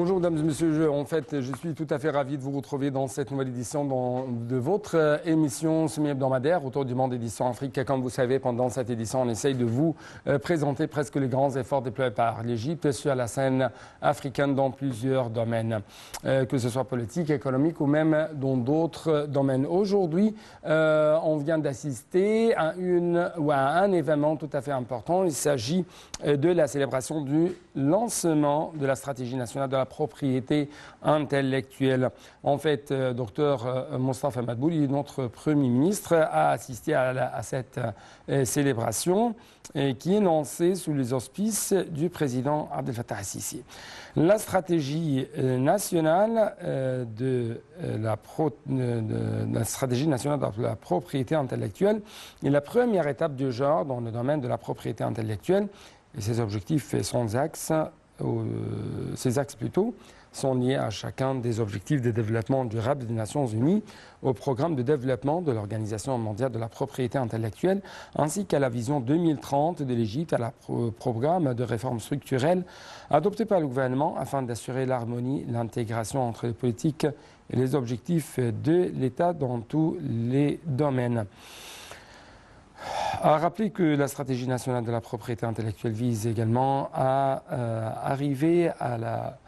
Bonjour mesdames et messieurs, je suis tout à fait ravi de vous retrouver dans cette nouvelle édition de votre émission semi-hebdomadaire autour du monde édition Afrique. Comme vous savez, pendant cette édition, on essaye de vous présenter presque les grands efforts déployés par l'Égypte sur la scène africaine dans plusieurs domaines, que ce soit politique, économique ou même dans d'autres domaines. Aujourd'hui, on vient d'assister à un événement tout à fait important. Il s'agit de la célébration du lancement de la stratégie nationale de la propriété intellectuelle. En fait, Dr Mostafa Madbouli, notre Premier ministre, a assisté à cette célébration qui est lancée sous les auspices du président Abdel Fattah al-Sisi. La stratégie nationale la stratégie nationale de la propriété intellectuelle est la première étape du genre dans le domaine de la propriété intellectuelle. Et ces objectifs et ces axes sont liés à chacun des objectifs de développement durable des Nations Unies, au programme de développement de l'Organisation mondiale de la propriété intellectuelle, ainsi qu'à la vision 2030 de l'Égypte, à la programme de réforme structurelle adopté par le gouvernement afin d'assurer l'harmonie, l'intégration entre les politiques et les objectifs de l'État dans tous les domaines. À rappeler que la stratégie nationale de la propriété intellectuelle vise également à arriver à la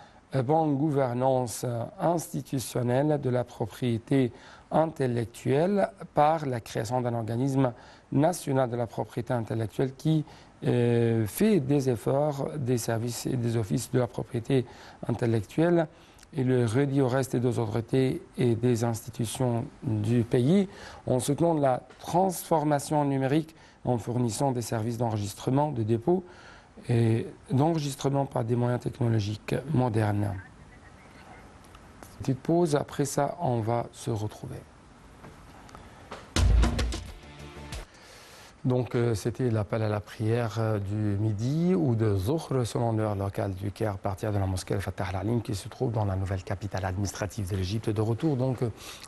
bonne gouvernance institutionnelle de la propriété intellectuelle par la création d'un organisme national de la propriété intellectuelle qui fait des efforts des services et des offices de la propriété intellectuelle et le redit au reste des autorités et des institutions du pays en soutenant la transformation numérique en fournissant des services d'enregistrement, de dépôt et d'enregistrement par des moyens technologiques modernes. Petite pause, après ça, on va se retrouver. Donc c'était l'appel à la prière du midi ou de Zuhr selon l'heure locale du Caire à partir de la mosquée Al-Fattah Al-Alim qui se trouve dans la nouvelle capitale administrative de l'Égypte. De retour donc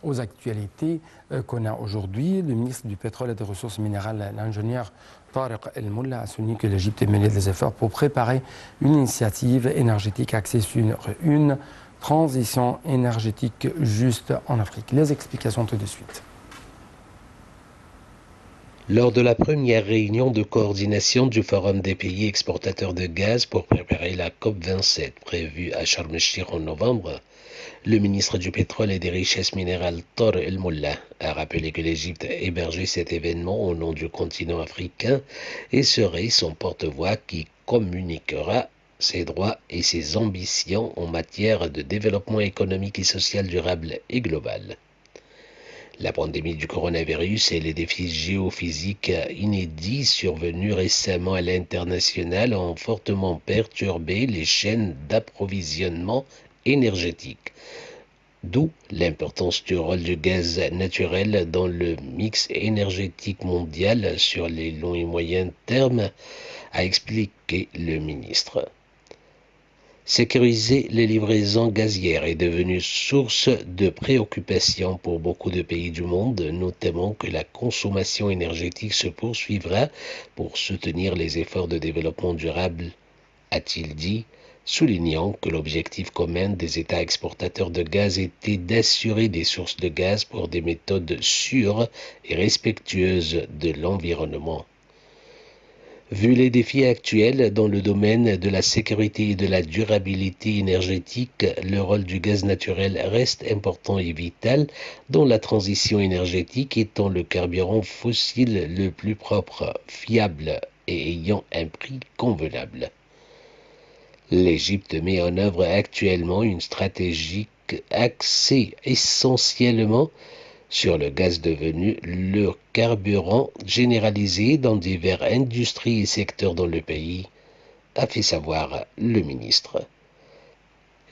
aux actualités qu'on a aujourd'hui, le ministre du Pétrole et des Ressources minérales, l'ingénieur Tariq El-Molla, a souligné que l'Égypte menait des efforts pour préparer une initiative énergétique axée sur une transition énergétique juste en Afrique. Les explications tout de suite. Lors de la première réunion de coordination du Forum des pays exportateurs de gaz pour préparer la COP27 prévue à Sharm el-Sheikh en novembre, le ministre du Pétrole et des Richesses minérales Tariq El-Molla a rappelé que l'Égypte hébergeait cet événement au nom du continent africain et serait son porte-voix qui communiquera ses droits et ses ambitions en matière de développement économique et social durable et global. La pandémie du coronavirus et les défis géophysiques inédits survenus récemment à l'international ont fortement perturbé les chaînes d'approvisionnement énergétique, d'où l'importance du rôle du gaz naturel dans le mix énergétique mondial sur les longs et moyens termes, a expliqué le ministre. Sécuriser les livraisons gazières est devenu source de préoccupation pour beaucoup de pays du monde, notamment que la consommation énergétique se poursuivra pour soutenir les efforts de développement durable, a-t-il dit, soulignant que l'objectif commun des États exportateurs de gaz était d'assurer des sources de gaz pour des méthodes sûres et respectueuses de l'environnement. Vu les défis actuels dans le domaine de la sécurité et de la durabilité énergétique, le rôle du gaz naturel reste important et vital dans la transition énergétique étant le carburant fossile le plus propre, fiable et ayant un prix convenable. L'Égypte met en œuvre actuellement une stratégie axée essentiellement sur le gaz devenu le carburant généralisé dans divers industries et secteurs dans le pays, a fait savoir le ministre.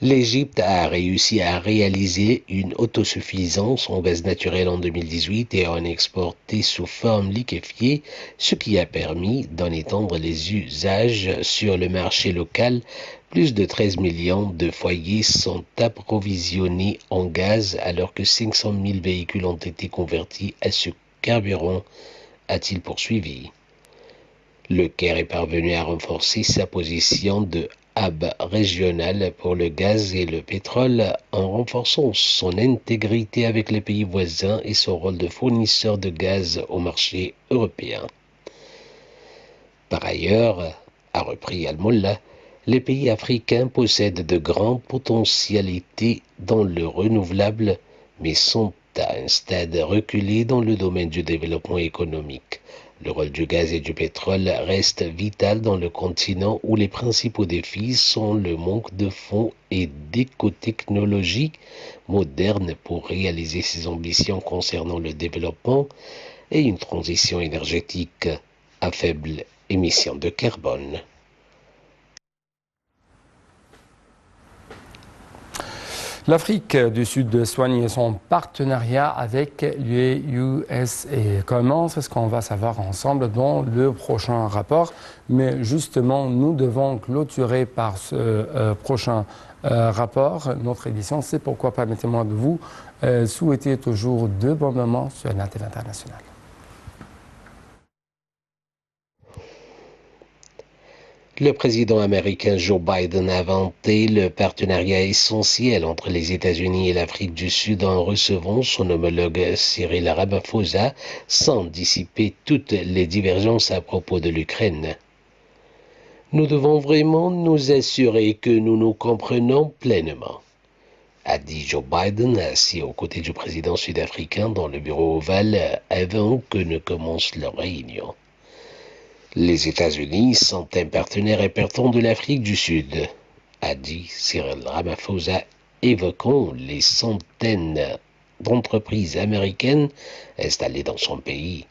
L'Égypte a réussi à réaliser une autosuffisance en gaz naturel en 2018 et à en exporter sous forme liquéfiée, ce qui a permis d'en étendre les usages sur le marché local. Plus de 13 millions de foyers sont approvisionnés en gaz alors que 500 000 véhicules ont été convertis à ce carburant, a-t-il poursuivi. Le Caire est parvenu à renforcer sa position de hub régional pour le gaz et le pétrole en renforçant son intégrité avec les pays voisins et son rôle de fournisseur de gaz au marché européen. Par ailleurs, a repris Al-Mullah, les pays africains possèdent de grandes potentialités dans le renouvelable, mais sont à un stade reculé dans le domaine du développement économique. Le rôle du gaz et du pétrole reste vital dans le continent où les principaux défis sont le manque de fonds et d'écotechnologies modernes pour réaliser ses ambitions concernant le développement et une transition énergétique à faible émission de carbone. L'Afrique du Sud soigne son partenariat avec l'USAID. Comment? C'est ce qu'on va savoir ensemble dans le prochain rapport. Mais justement, nous devons clôturer par ce prochain rapport notre édition. C'est pourquoi permettez-moi de vous souhaiter toujours de bons moments sur la TV internationale. Le président américain Joe Biden a vanté le partenariat essentiel entre les États-Unis et l'Afrique du Sud en recevant son homologue Cyril Ramaphosa sans dissiper toutes les divergences à propos de l'Ukraine. Nous devons vraiment nous assurer que nous nous comprenons pleinement, a dit Joe Biden assis aux côtés du président sud-africain dans le bureau ovale avant que ne commence leur réunion. Les États-Unis sont un partenaire important de l'Afrique du Sud, a dit Cyril Ramaphosa, évoquant les centaines d'entreprises américaines installées dans son pays.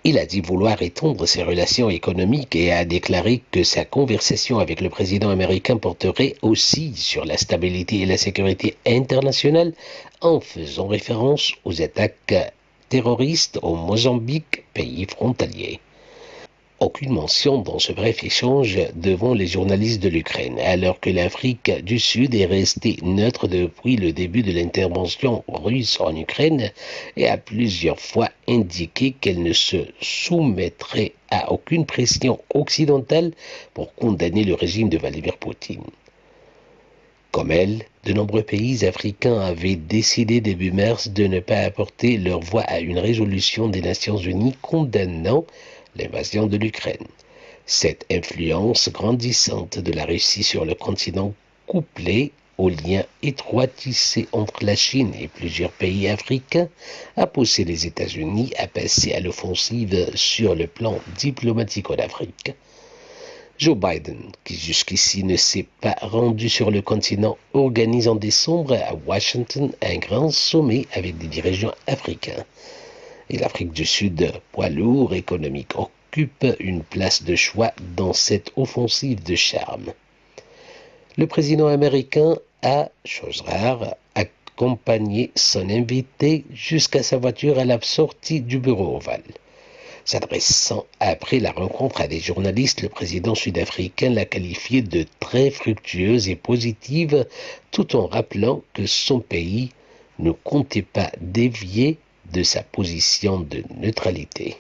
Il a dit vouloir étendre ses relations économiques et a déclaré que sa conversation avec le président américain porterait aussi sur la stabilité et la sécurité internationale en faisant référence aux attaques terroristes au Mozambique, pays frontalier. Aucune mention dans ce bref échange devant les journalistes de l'Ukraine, alors que l'Afrique du Sud est restée neutre depuis le début de l'intervention russe en Ukraine et a plusieurs fois indiqué qu'elle ne se soumettrait à aucune pression occidentale pour condamner le régime de Vladimir Poutine. Comme elle, de nombreux pays africains avaient décidé début mars de ne pas apporter leur voix à une résolution des Nations Unies condamnant l'invasion de l'Ukraine. Cette influence grandissante de la Russie sur le continent, couplée aux liens étroits tissés entre la Chine et plusieurs pays africains, a poussé les États-Unis à passer à l'offensive sur le plan diplomatique en Afrique. Joe Biden, qui jusqu'ici ne s'est pas rendu sur le continent, organise en décembre à Washington un grand sommet avec des dirigeants africains. Et l'Afrique du Sud, poids lourd économique, occupe une place de choix dans cette offensive de charme. Le président américain a, chose rare, accompagné son invité jusqu'à sa voiture à la sortie du bureau ovale. S'adressant après la rencontre à des journalistes, le président sud-africain l'a qualifiée de très fructueuse et positive, tout en rappelant que son pays ne comptait pas dévier de sa position de neutralité.